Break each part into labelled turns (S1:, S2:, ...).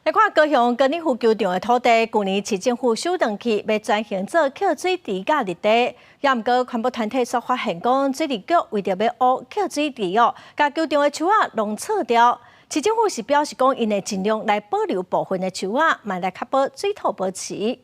S1: 来看高雄高尔夫球场的土地，去年市政府修订去，要转型做扣水池甲绿地。也毋过，环保团体所发现讲，水利局为着要挖扣水池甲球场的树仔弄错掉。市政府是表示讲，因会尽量来保留部分的树仔，嘛来确保水土保持。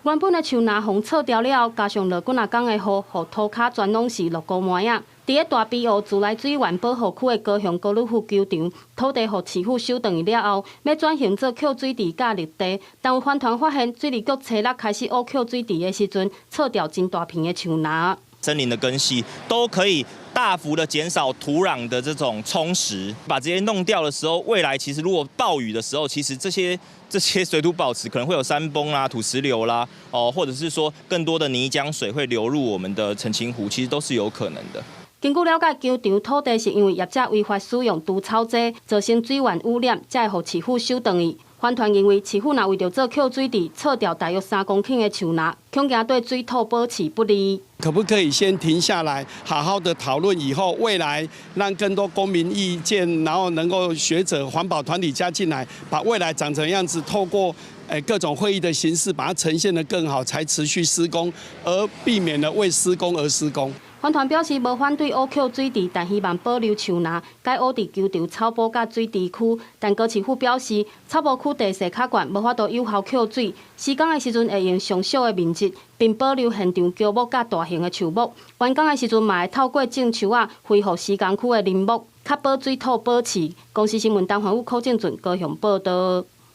S2: 原本的树若风错掉了，加上落几啊天的雨，互土骹全拢是落古糜啊。伫个大庇湖自来水源保护区的高雄高尔夫球场，土地互市府收回了后，要转型做扣水池甲绿地。但有环团发现，水利局初六开始挖扣水池的时阵，错掉真大片的树芽。森林的根系都可以大幅的减少土壤的这种充实，把这些弄掉的时候，未来其实如果暴雨的时候，其实这些水土保持可能会有山崩啦、土石流啦，或者是说更多的泥浆水会流入我们的澄清湖，其实都是有可能的。根据了解，球场土地是因为业者违法使用除草剂，造成水源污染，才会予市府收回去。环团认为，市府若为着做扣水池，错掉大约3公顷的树芽，恐惊对水土保持不利。可不可以先停下来，好好的讨论以后，未来让更多公民意见，然后能够学者、环保团体加进来，把未来长成样子，透过各种会议的形式，把它呈现得更好，才持续施工，而避免了为施工而施工。环团表示无反对挖扣水池，但希望保留树芽，该挖伫球场草埔甲水池区。但高市府表示，草埔区地势较悬，无法度有效扣水，施工的时阵会用上小的面积，并保留现场胶木甲大型的树木。完工的时阵，嘛会透过种树仔恢复施工区的林木，确保水土保持。公司新闻陈焕武、柯正俊高雄报道。